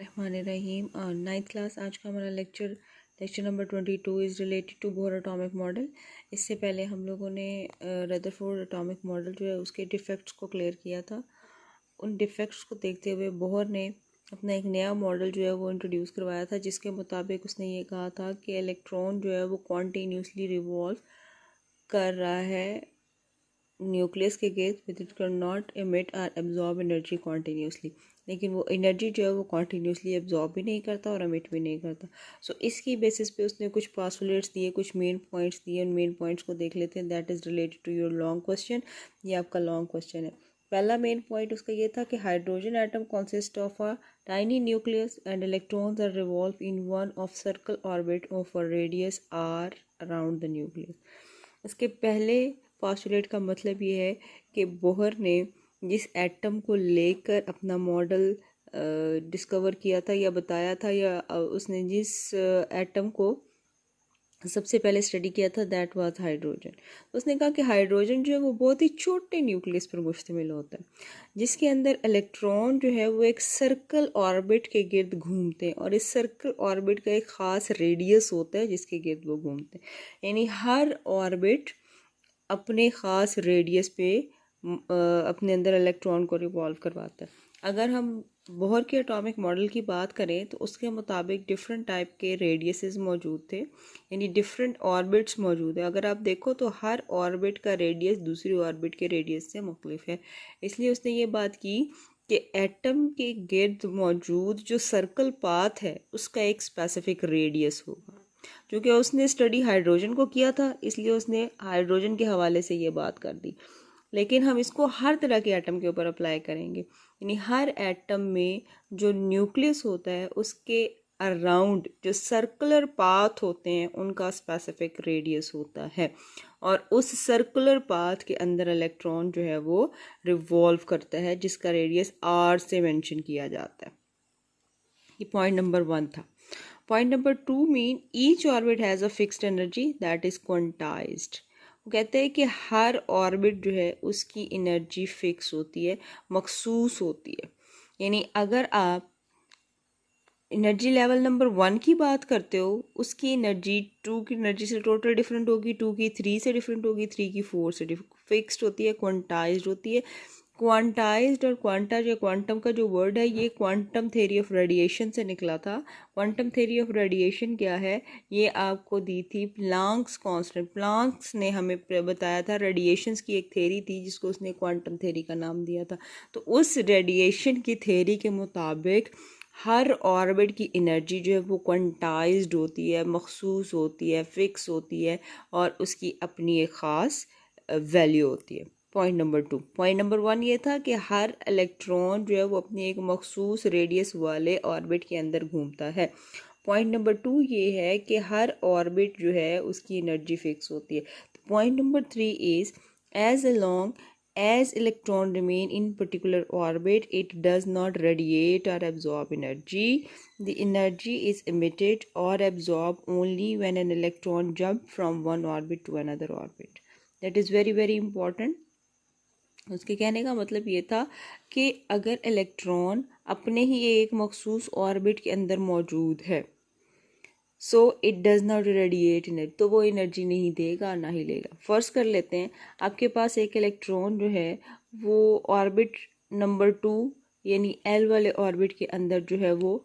रहमानिर्रहीम। Ninth class आज का हमारा lecture number 22 is related to Bohr atomic model. इससे पहले हम लोगों ने रदरफोर्ड एटॉमिक मॉडल जो है उसके डिफेक्ट्स को क्लियर किया था। उन डिफेक्ट्स को देखते हुए बोहर ने अपना एक नया मॉडल जो है वो इंट्रोड्यूस करवाया था, जिसके मुताबिक उसने ये कहा था कि इलेक्ट्रॉन जो है वो कॉन्टीन्यूसली रिवॉल्व कर रहा है न्यूक्लियस के गिर्द with it can not emit और एब्जॉर्ब एनर्जी कॉन्टीन्यूसली। लेकिन वो एनर्जी जो है वो कॉन्टीन्यूसली एब्जॉर्ब भी नहीं करता और एमिट भी नहीं करता। सो इसकी बेसिस पे उसने कुछ पासुलेट्स दिए, कुछ मेन पॉइंट्स दिए। उन मेन पॉइंट्स को देख लेते हैं। That is related to your long question. ये आपका लॉन्ग क्वेश्चन है। पहला मेन पॉइंट उसका ये था कि hydrogen atom consist of a tiny nucleus and electrons are revolve in one of circle orbit of a radius R around the nucleus. इसके पहले पॉस्टुलेट का मतलब ये है कि बोहर ने जिस एटम को लेकर अपना मॉडल डिस्कवर किया था या बताया था, या उसने जिस एटम को सबसे पहले स्टडी किया था, दैट वाज हाइड्रोजन। उसने कहा कि हाइड्रोजन जो है वो बहुत ही छोटे न्यूक्लियस पर मुश्तमिल होता है, जिसके अंदर इलेक्ट्रॉन जो है वो एक सर्कल ऑर्बिट के गिर्द घूमते हैं, और इस सर्कल ऑर्बिट का एक ख़ास रेडियस होता है जिसके गिर्द वो घूमते हैं। यानी हर ऑर्बिट अपने ख़ास रेडियस पे अपने अंदर इलेक्ट्रॉन को रिवॉल्व करवाता है। अगर हम बोहर के एटॉमिक मॉडल की बात करें तो उसके मुताबिक डिफरेंट टाइप के रेडियसेस मौजूद थे, यानी डिफरेंट ऑर्बिट्स मौजूद है। अगर आप देखो तो हर ऑर्बिट का रेडियस दूसरी ऑर्बिट के रेडियस से मुख्तलिफ है। इसलिए उसने ये बात की कि एटम के गिर्द मौजूद जो सर्कल पाथ है उसका एक स्पेसिफिक रेडियस होगा। क्योंकि उसने स्टडी हाइड्रोजन को किया था, इसलिए उसने हाइड्रोजन के हवाले से ये बात कर दी। लेकिन हम इसको हर तरह के एटम के ऊपर अप्लाई करेंगे। यानी हर एटम में जो न्यूक्लियस होता है उसके अराउंड जो सर्कुलर पाथ होते हैं उनका स्पेसिफिक रेडियस होता है, और उस सर्कुलर पाथ के अंदर इलेक्ट्रॉन जो है वो रिवॉल्व करता है, जिसका रेडियस आर से मेंशन किया जाता है। ये पॉइंट नंबर 1 था। Point number 2 mean each orbit has a fixed energy that is quantized. वो कहते हैं कि हर ऑर्बिट जो है उसकी एनर्जी फिक्स होती है, मखसूस होती है। यानी अगर आप एनर्जी लेवल नंबर 1 की बात करते हो, उसकी एनर्जी 2 की एनर्जी से टोटल डिफरेंट होगी, 2 की 3 से डिफरेंट होगी, 3 की 4 से फिक्स्ड होती है, क्वांटाइज्ड होती है। क्वांटाइज्ड और क्वांटा जो क्वांटम का जो वर्ड है ये क्वांटम थ्योरी ऑफ रेडिएशन से निकला था। क्वांटम थ्योरी ऑफ रेडिएशन क्या है, ये आपको दी थी प्लांक्स कांस्टेंट। प्लांक्स ने हमें बताया था, रेडिएशंस की एक थ्योरी थी जिसको उसने क्वांटम थ्योरी का नाम दिया था। तो उस रेडिएशन की थ्योरी के मुताबिक हर ऑर्बिट की एनर्जी जो है वो क्वांटाइज्ड होती है, मखसूस होती है, फिक्स होती है, और उसकी अपनी एक ख़ास वैल्यू होती है। Point number 2। पॉइंट नंबर 1 ये था कि हर इलेक्ट्रॉन जो है वो अपनी एक मखसूस रेडियस वाले ऑर्बिट के अंदर घूमता है। पॉइंट नंबर 2 ये है कि हर ऑर्बिट जो है उसकी एनर्जी फिक्स होती है। Point number 3 is as long as electron remain in particular orbit, it does not radiate or absorb energy. The energy is emitted or absorbed only when an electron jump from one orbit to another orbit. That is very very important. उसके कहने का मतलब ये था कि अगर electron अपने ही एक मखसूस ऑर्बिट के अंदर मौजूद है, so it does not radiate energy, तो वो एनर्जी नहीं देगा ना ही लेगा। फर्स्ट कर लेते हैं, आपके पास एक इलेक्ट्रॉन जो है वो ऑर्बिट नंबर 2 यानी एल वाले ऑर्बिट के अंदर जो है वो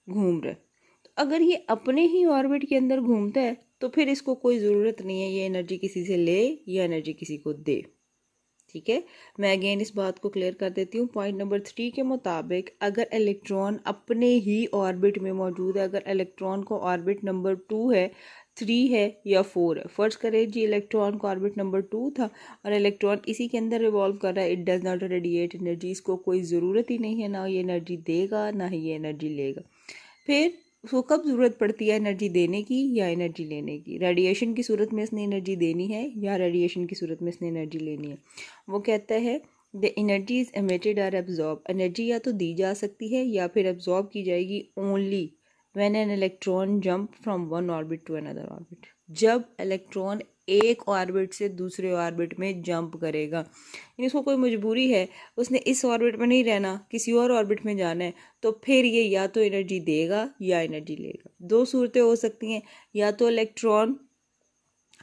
घूम रहा है। तो अगर ये अपने ही ऑर्बिट के अंदर घूमता है तो फिर इसको कोई ज़रूरत नहीं है ये एनर्जी किसी से ले या एनर्जी किसी को दे। ठीक है, मैं अगेन इस बात को क्लियर कर देती हूँ। पॉइंट नंबर 3 के मुताबिक अगर इलेक्ट्रॉन अपने ही ऑर्बिट में मौजूद है, अगर इलेक्ट्रॉन को ऑर्बिट नंबर 2 है, 3 है या 4 है, फर्ज करें जी इलेक्ट्रॉन को ऑर्बिट नंबर 2 था और इलेक्ट्रॉन इसी के अंदर रिवॉल्व कर रहा है, it does not radiate energy, इसको कोई ज़रूरत ही नहीं है, ना ये एनर्जी देगा ना ही ये एनर्जी लेगा। फिर उसको कब ज़रूरत पड़ती है एनर्जी देने की या एनर्जी लेने की? रेडिएशन की सूरत में इसने एनर्जी देनी है या रेडिएशन की सूरत में इसने एनर्जी लेनी है? वो कहता है द एनर्जी इज़ एमिटेड और एब्जॉर्ब, एनर्जी या तो दी जा सकती है या फिर एब्जॉर्ब की जाएगी only when an electron jump from one orbit to another orbit, जब इलेक्ट्रॉन एक ऑर्बिट से दूसरे ऑर्बिट में जंप करेगा। यानी उसको कोई मजबूरी है, उसने इस ऑर्बिट में नहीं रहना, किसी और ऑर्बिट में जाना है, तो फिर ये या तो एनर्जी देगा या एनर्जी लेगा। दो सूरतें हो सकती हैं, या तो इलेक्ट्रॉन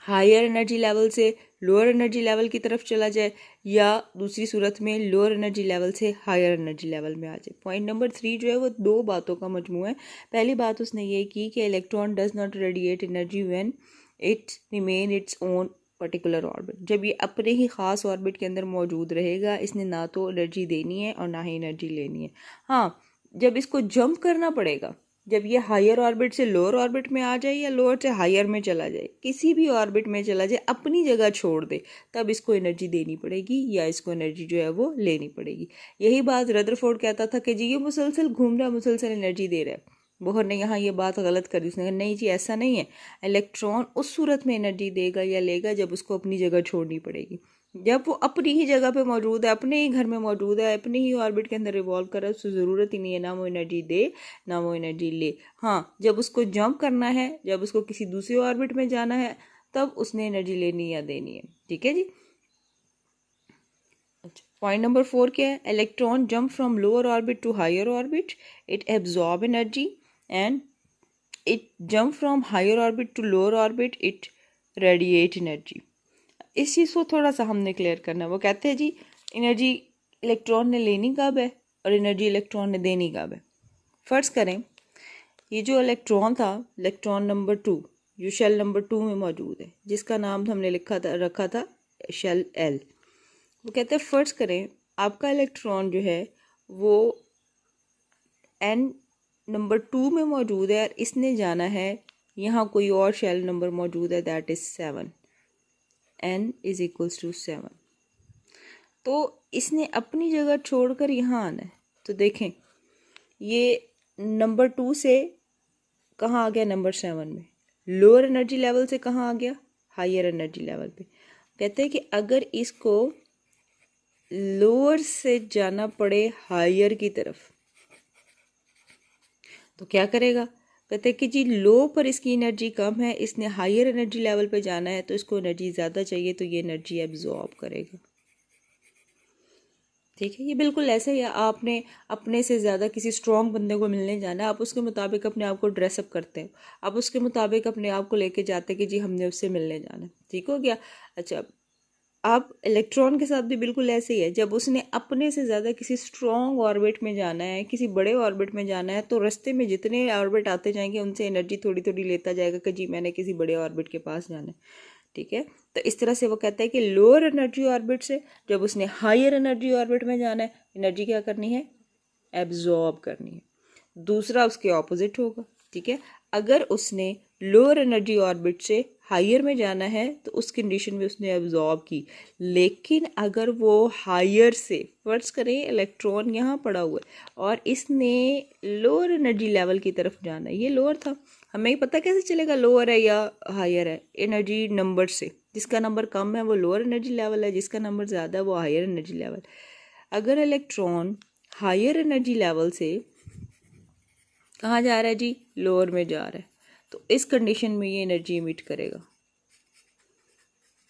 हायर एनर्जी लेवल से लोअर एनर्जी लेवल की तरफ चला जाए, या दूसरी सूरत में लोअर एनर्जी लेवल से हायर एनर्जी लेवल में आ जाए। पॉइंट नंबर 3 जो है वो दो बातों का मजमूआ है। पहली बात उसने ये की कि electron does not radiate energy when it remain its own particular orbit. जब ये अपने ही ख़ास ऑर्बिट के अंदर मौजूद रहेगा, इसने ना तो एनर्जी देनी है और ना ही एनर्जी लेनी है। हाँ, जब इसको जंप करना पड़ेगा, जब ये हायर ऑर्बिट से लोअर ऑर्बिट में आ जाए या लोअर से हायर में चला जाए, किसी भी ऑर्बिट में चला जाए, अपनी जगह छोड़ दे, तब इसको एनर्जी देनी पड़ेगी या इसको एनर्जी जो है वो लेनी पड़ेगी। यही बात रदरफोर्ड कहता था कि जी ये मुसलसल घूम रहा है, मुसलसल एनर्जी दे रहा है। बोहर ने यहाँ ये बात गलत कर दी, उसने कहा नहीं जी ऐसा नहीं है, इलेक्ट्रॉन उस सूरत में एनर्जी देगा या लेगा जब उसको अपनी जगह छोड़नी पड़ेगी। जब वो अपनी ही जगह पे मौजूद है, अपने ही घर में मौजूद है, अपने ही ऑर्बिट के अंदर रिवॉल्व कर रहा है, उसको ज़रूरत ही नहीं है ना वो एनर्जी दे ना वो एनर्जी ले। हाँ, जब उसको जंप करना है, जब उसको किसी दूसरे ऑर्बिट में जाना है, तब उसने एनर्जी लेनी या देनी है। ठीक है जी। अच्छा, पॉइंट नंबर 4 क्या है? Electron jump from lower orbit to higher orbit, it absorb energy, and it jump from higher orbit to lower orbit, it radiate energy. इस चीज़ को थोड़ा सा हमने क्लियर करना है। वो कहते हैं जी एनर्जी इलेक्ट्रॉन ने लेनी कब है और एनर्जी इलेक्ट्रॉन ने देनी कब है। फ़र्ज़ करें ये जो इलेक्ट्रॉन था, इलेक्ट्रॉन नंबर 2 जो शेल नंबर 2 में मौजूद है, जिसका नाम हमने रखा था शेल एल। वो कहते हैं फ़र्ज़ करें आपका इलेक्ट्रॉन जो है वो एन नंबर 2 में मौजूद है और इसने जाना है, यहाँ कोई और शेल नंबर मौजूद है, that is 7, n is equals to 7। तो इसने अपनी जगह छोड़कर यहाँ आना है। तो देखें ये नंबर 2 से कहाँ आ गया? नंबर 7 में। लोअर एनर्जी लेवल से कहाँ आ गया? हायर एनर्जी लेवल पे। कहते हैं कि अगर इसको लोअर से जाना पड़े हायर की तरफ तो क्या करेगा? कहते हैं कि जी लो पर इसकी एनर्जी कम है, इसने हायर एनर्जी लेवल पे जाना है, तो इसको एनर्जी ज़्यादा चाहिए, तो ये एनर्जी एब्जॉर्ब करेगा। ठीक है, ये बिल्कुल ऐसे ही आपने अपने से ज़्यादा किसी स्ट्रॉन्ग बंदे को मिलने जाना है, आप उसके मुताबिक अपने आप को ड्रेसअप करते हो, आप उसके मुताबिक अपने आप को लेके जाते हैं कि जी हमने उससे मिलने जाना है। ठीक हो गया। अच्छा, आप इलेक्ट्रॉन के साथ भी बिल्कुल ऐसे ही है, जब उसने अपने से ज़्यादा किसी स्ट्रॉन्ग ऑर्बिट में जाना है, किसी बड़े ऑर्बिट में जाना है, तो रास्ते में जितने ऑर्बिट आते जाएंगे उनसे एनर्जी थोड़ी थोड़ी लेता जाएगा कि जी मैंने किसी बड़े ऑर्बिट के पास जाना है। ठीक है, तो इस तरह से वो कहता है कि लोअर एनर्जी ऑर्बिट से जब उसने हायर एनर्जी ऑर्बिट में जाना है, एनर्जी क्या करनी है? एब्जॉर्ब करनी है। दूसरा उसके ऑपोजिट होगा। ठीक है, अगर उसने लोअर एनर्जी ऑर्बिट से हायर में जाना है तो उस कंडीशन में उसने एब्जॉर्ब की, लेकिन अगर वो हायर से, फर्ज करें इलेक्ट्रॉन यहाँ पड़ा हुआ है और इसने लोअर एनर्जी लेवल की तरफ जाना है, ये लोअर था, हमें पता कैसे चलेगा लोअर है या हायर है? एनर्जी नंबर से, जिसका नंबर कम है वो लोअर एनर्जी लेवल है, जिसका नंबर ज़्यादा है वो हायर एनर्जी लेवल। अगर इलेक्ट्रॉन हायर एनर्जी लेवल से कहाँ जा रहा है जी? लोअर में जा रहा है, तो इस कंडीशन में ये एनर्जी इमिट करेगा,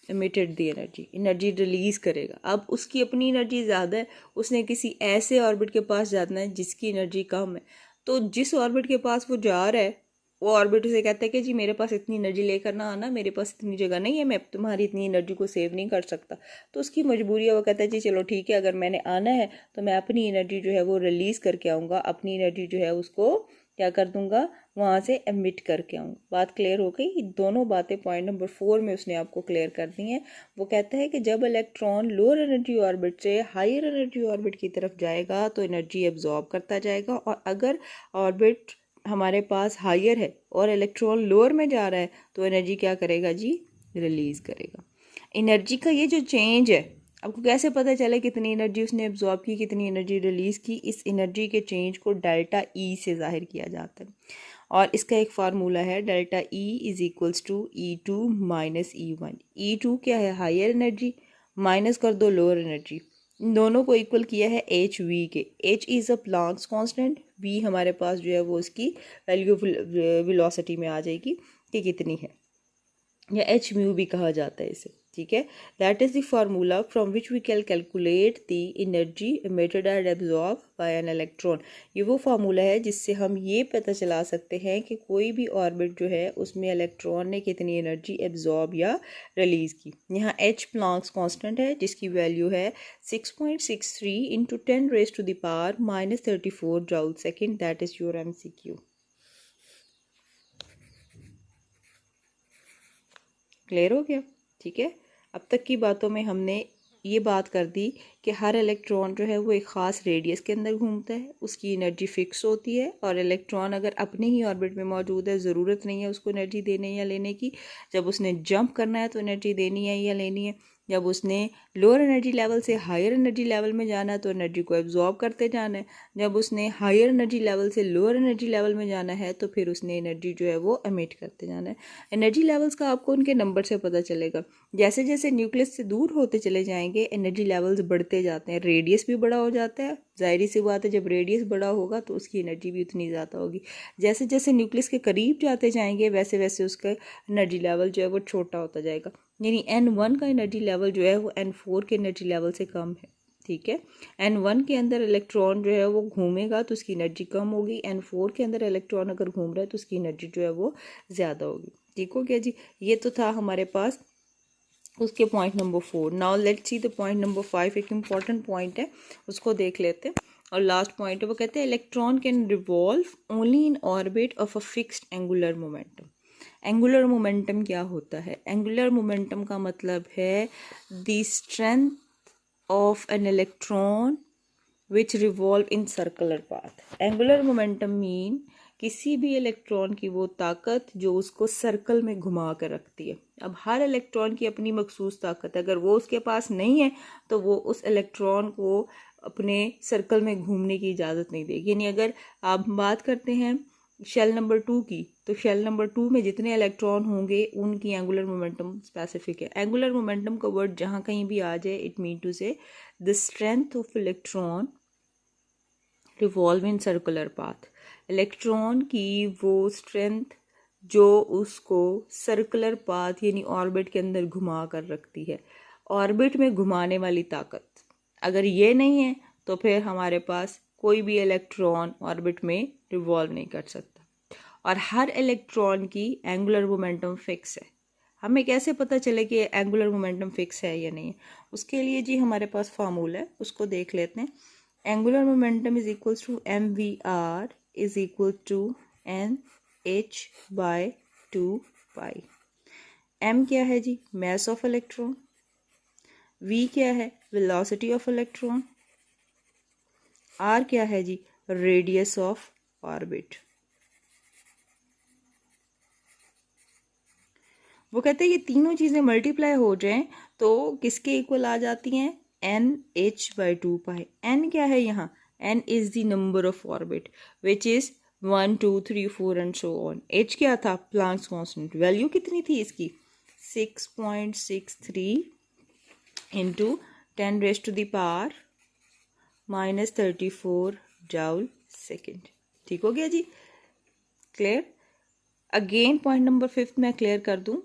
इमिटेड दी एनर्जी, एनर्जी रिलीज़ करेगा। अब उसकी अपनी एनर्जी ज़्यादा है, उसने किसी ऐसे ऑर्बिट के पास जाना है जिसकी एनर्जी कम है, तो जिस ऑर्बिट के पास वो जा रहा है वो ऑर्बिट उसे कहता है कि जी मेरे पास इतनी एनर्जी लेकर ना आना, मेरे पास इतनी जगह नहीं है, मैं तुम्हारी इतनी एनर्जी को सेव नहीं कर सकता। तो उसकी मजबूरी है, वो कहता है जी चलो ठीक है, अगर मैंने आना है तो मैं अपनी एनर्जी जो है वो रिलीज़ करके आऊँगा, अपनी एनर्जी जो है उसको क्या कर दूंगा? वहाँ से एमिट करके आऊँ। बात क्लियर हो गई? दोनों बातें पॉइंट नंबर 4 में उसने आपको क्लियर कर दी हैं। वो कहता है कि जब इलेक्ट्रॉन लोअर एनर्जी ऑर्बिट से हायर एनर्जी ऑर्बिट की तरफ जाएगा तो एनर्जी एब्जॉर्ब करता जाएगा, और अगर ऑर्बिट हमारे पास हायर है और इलेक्ट्रॉन लोअर में जा रहा है तो एनर्जी क्या करेगा जी? रिलीज़ करेगा। एनर्जी का ये जो चेंज है, आपको कैसे पता चले कितनी एनर्जी उसने एब्जॉर्ब की, कितनी एनर्जी रिलीज़ की? इस एनर्जी के चेंज को डेल्टा ई से ज़ाहिर किया जाता है, और इसका एक फार्मूला है delta E is equals to E2 minus E1। E2 क्या है? हायर एनर्जी, माइनस कर दो लोअर एनर्जी, इन दोनों को इक्वल किया है एच वी के। H is a Planck's constant, V हमारे पास जो है वो इसकी वैल्यू वेलोसिटी में आ जाएगी कि कितनी है। या एच म्यू भी कहा जाता है इसे, ठीक है। That is the formula from which we can calculate the energy emitted and absorb by an electron. ये वो फार्मूला है जिससे हम ये पता चला सकते हैं कि कोई भी ऑर्बिट जो है उसमें इलेक्ट्रॉन ने कितनी एनर्जी एब्जॉर्ब या रिलीज़ की। यहाँ एच प्लैंक्स कांस्टेंट है जिसकी वैल्यू है 6.63 into 10⁻⁻34 joule second. That is your MCQ। Clear हो गया, ठीक है। अब तक की बातों में हमने ये बात कर दी कि हर इलेक्ट्रॉन जो है वो एक ख़ास रेडियस के अंदर घूमता है, उसकी एनर्जी फिक्स होती है, और इलेक्ट्रॉन अगर अपने ही ऑर्बिट में मौजूद है, ज़रूरत नहीं है उसको एनर्जी देने या लेने की। जब उसने जंप करना है तो एनर्जी देनी है या लेनी है। जब उसने लोअर एनर्जी लेवल से हायर एनर्जी लेवल में जाना है तो एनर्जी को एब्जॉर्ब करते जाना है। जब उसने हायर एनर्जी लेवल से लोअर एनर्जी लेवल में जाना है तो फिर उसने एनर्जी जो है वो एमिट करते जाना है। एनर्जी लेवल्स का आपको उनके नंबर से पता चलेगा। जैसे जैसे न्यूक्लियस से दूर होते चले जाएंगे एनर्जी लेवल्स बढ़ते जाते हैं, रेडियस भी बड़ा हो जाता है। जाहिर सी बात है जब रेडियस बड़ा होगा तो उसकी एनर्जी भी उतनी ज़्यादा होगी। जैसे जैसे न्यूक्लियस के करीब जाते जाएंगे वैसे वैसे उसका एनर्जी लेवल जो है वो छोटा होता जाएगा। यानी N1 का एनर्जी लेवल जो है वो N4 के एनर्जी लेवल से कम है, ठीक है। N1 के अंदर इलेक्ट्रॉन जो है वो घूमेगा तो उसकी एनर्जी कम होगी। N4 के अंदर इलेक्ट्रॉन अगर घूम रहा है तो उसकी एनर्जी जो है वो ज़्यादा होगी, ठीक हो गया जी। ये तो था हमारे पास उसके point number 4। Now let's see the point number 5। एक इम्पॉर्टेंट पॉइंट है, उसको देख लेते हैं। और लास्ट पॉइंट है, वो कहते हैं electron can revolve only in orbit of a fixed angular momentum. Angular momentum क्या होता है? एंगुलर मोमेंटम का मतलब है the strength of an electron which revolve in circular path. Angular momentum mean किसी भी इलेक्ट्रॉन की वो ताकत जो उसको सर्कल में घुमा कर रखती है। अब हर इलेक्ट्रॉन की अपनी मखसूस ताकत है, अगर वो उसके पास नहीं है तो वो उस इलेक्ट्रॉन को अपने सर्कल में घूमने की इजाज़त नहीं देगी। यानी अगर आप बात करते हैं शेल नंबर 2 की, तो शेल नंबर 2 में जितने इलेक्ट्रॉन होंगे उनकी एंगुलर मोमेंटम स्पेसिफिक है। एंगुलर मोमेंटम का वर्ड जहाँ कहीं भी आ जाए इट मीन टू से the strength of electron revolve in circular path. Electron की वो स्ट्रेंथ जो उसको सर्कुलर पाथ यानी ऑर्बिट के अंदर घुमा कर रखती है। ऑर्बिट में घुमाने वाली ताकत अगर ये नहीं है तो फिर हमारे पास कोई भी इलेक्ट्रॉन ऑर्बिट में रिवॉल्व नहीं कर सकता। और हर इलेक्ट्रॉन की एंगुलर मोमेंटम फिक्स है। हमें कैसे पता चले कि एंगुलर मोमेंटम फिक्स है या नहीं? उसके लिए जी हमारे पास फार्मूला है, उसको देख लेते हैं। Angular momentum is equal to mvr is equal to nh/2 pi. m क्या है जी? Mass of electron. v क्या है? Velocity of electron. r क्या है जी? Radius of orbit. वो कहते हैं ये तीनों चीज़ें मल्टीप्लाई हो जाएं तो किसके इक्वल आ जाती हैं? NH/2 पाई। n क्या है यहाँ? n is the number of orbit which is 1 2 3 4 and so on. h क्या था? Planck's constant. वैल्यू कितनी थी इसकी? 6.63 इंटू 10⁻⁻34 जूल सेकेंड। ठीक हो गया जी, क्लियर। अगेन पॉइंट नंबर 5 मैं क्लियर कर दूं।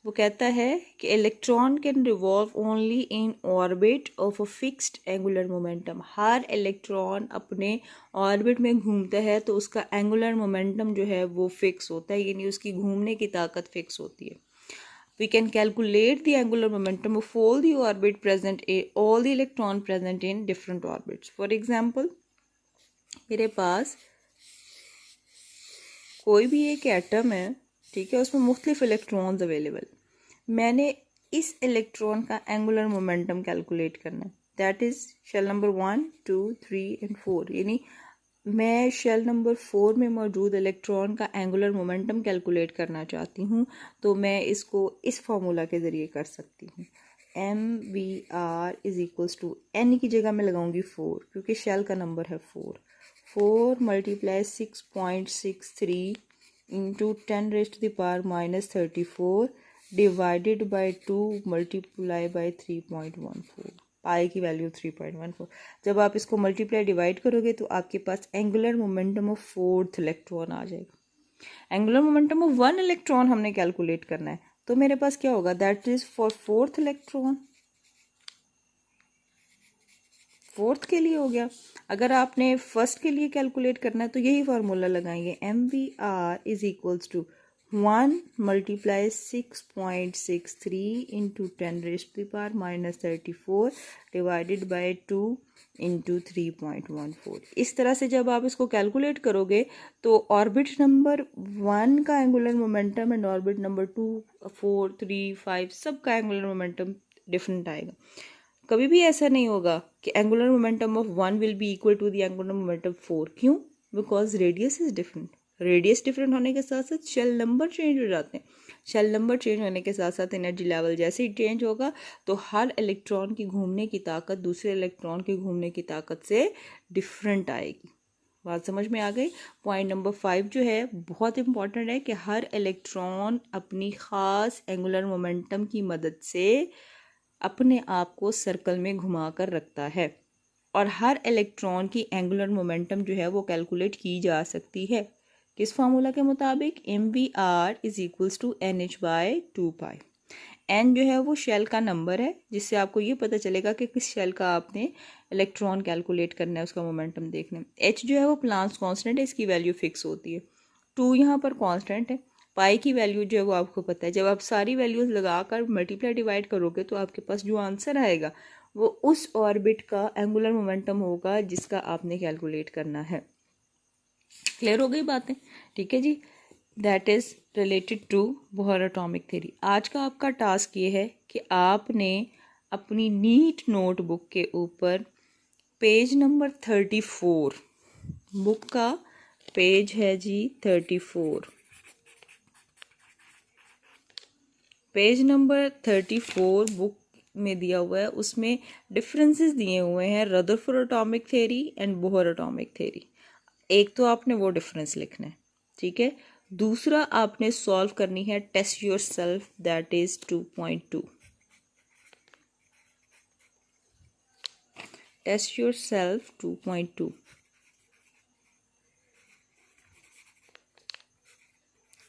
वो कहता है कि electron can revolve only in orbit of a fixed angular momentum. Her electron अपने ऑर्बिट में घूमता है तो उसका एंगुलर मोमेंटम जो है वो फिक्स होता है, यानी उसकी घूमने की ताकत फिक्स होती है। We can calculate the angular momentum of all the electron present in different orbits. For example, मेरे पास कोई भी एक एटम है, ठीक है, उसमें मुख्तलिफ इलेक्ट्रॉन्स अवेलेबल। मैंने इस इलेक्ट्रॉन का एंगुलर मोमेंटम कैलकुलेट करना है। That is shell number 1 2 3 and 4। यानी मैं शेल नंबर 4 में मौजूद इलेक्ट्रॉन का एंगुलर मोमेंटम कैलकुलेट करना चाहती हूँ, तो मैं इसको इस फार्मूला के ज़रिए कर सकती हूँ। mvr is equals to n की जगह मैं लगाऊंगी 4 क्योंकि शेल का नंबर है 4। 4 multiply 6.63 into 10⁻⁻34 divided by 2 multiply by 3.14। पाई की वैल्यू 3.14। जब आप इसको मल्टीप्लाई डिवाइड करोगे तो आपके पास angular momentum of 4th electron आ जाएगा। एंगुलर मोमेंटम ऑफ 1 इलेक्ट्रॉन हमने कैलकुलेट करना है, तो मेरे पास क्या होगा, that is for fourth electron, fourth के लिए हो गया। अगर आपने फर्स्ट के लिए कैलकुलेट करना है तो यही फार्मूला लगाएंगे, MVR is equals to 1 multiply 6.63 into 10⁻⁻34 divided by 2 into 3.14। इस तरह से जब आप इसको कैलकुलेट करोगे तो ऑर्बिट नंबर 1 का angular momentum and orbit number 2, 4, 3, 5 सब का एंगुलर मोमेंटम डिफरेंट आएगा। कभी भी ऐसा नहीं होगा कि angular momentum of 1 will be equal to the angular momentum 4। क्यों? Because radius is different. Radius different होने के साथ साथ शेल नंबर चेंज हो जाते हैं। शेल नंबर चेंज होने के साथ साथ एनर्जी लेवल जैसे ही चेंज होगा तो हर इलेक्ट्रॉन की घूमने की ताकत दूसरे इलेक्ट्रॉन की घूमने की ताकत से डिफरेंट आएगी। बात समझ में आ गई। पॉइंट नंबर 5 जो है बहुत इंपॉर्टेंट है कि हर इलेक्ट्रॉन अपनी ख़ास एंगुलर मोमेंटम की मदद से अपने आप को सर्कल में घुमा कर रखता है और हर इलेक्ट्रॉन की एंगुलर मोमेंटम जो है वो कैलकुलेट की जा सकती है। किस फार्मूला के मुताबिक? MVR is equals to NH/2π। N जो है वो शेल का नंबर है जिससे आपको ये पता चलेगा कि किस शेल का आपने इलेक्ट्रॉन कैलकुलेट करना है, उसका मोमेंटम देखना है। H जो है वो प्लांक्स कांस्टेंट है, इसकी वैल्यू फिक्स होती है। 2 यहाँ पर कांस्टेंट है। पाई की वैल्यू जो है वो आपको पता है। जब आप सारी वैल्यूज लगाकर मल्टीप्लाई डिवाइड करोगे तो आपके पास जो आंसर आएगा वो उस ऑर्बिट का एंगुलर मोमेंटम होगा जिसका आपने कैलकुलेट करना है। क्लियर हो गई बातें? ठीक है जी। That is related to Bohr atomic theory. आज का आपका टास्क ये है कि आपने अपनी नीट नोटबुक के ऊपर पेज नंबर 34, बुक का पेज है जी 34, पेज नंबर 34 बुक में दिया हुआ है, उसमें डिफरेंसेस दिए हुए हैं Rutherford atomic theory and Bohr atomic theory. एक तो आपने वो डिफरेंस लिखना है, ठीक है। दूसरा आपने सॉल्व करनी है test yourself, that is 2.2। Test yourself 2.2,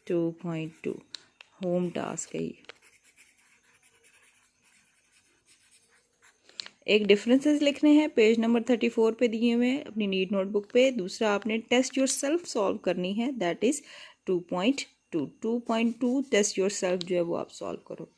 2.2 home task है ये। एक डिफरेंसेस लिखने हैं पेज नंबर 34 पे दिए हुए हैं अपनी नीट नोटबुक पे। दूसरा आपने टेस्ट योर सेल्फ सॉल्व करनी है, that is 2.2। 2.2 test yourself जो है वो आप सॉल्व करो,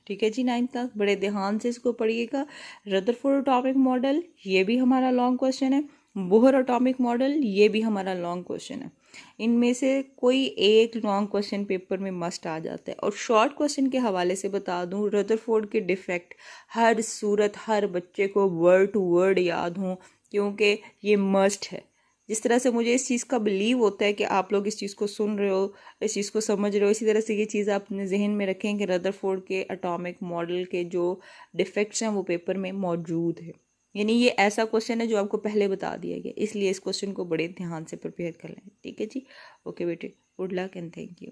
ठीक है जी। 9th क्लास बड़े ध्यान से इसको पढ़िएगा। रदरफोर्ड एटॉमिक मॉडल ये भी हमारा लॉन्ग क्वेश्चन है, बोहर एटॉमिक मॉडल ये भी हमारा लॉन्ग क्वेश्चन है। इनमें से कोई एक लॉन्ग क्वेश्चन पेपर में मस्ट आ जाता है। और शॉर्ट क्वेश्चन के हवाले से बता दूं, रदरफोर्ड के डिफेक्ट हर सूरत हर बच्चे को वर्ड टू वर्ड याद हों, क्योंकि ये मस्ट है। जिस तरह से मुझे इस चीज़ का बिलीव होता है कि आप लोग इस चीज़ को सुन रहे हो, इस चीज़ को समझ रहे हो, इसी तरह से ये चीज़ आप अपने जहन में रखें कि रदरफोर्ड के एटॉमिक मॉडल के जो डिफेक्ट्स हैं वो पेपर में मौजूद है। यानी ये ऐसा क्वेश्चन है जो आपको पहले बता दिया गया, इसलिए इस क्वेश्चन को बड़े ध्यान से प्रिपेयर कर लें, ठीक है जी। ओके बेटे, good luck and thank you.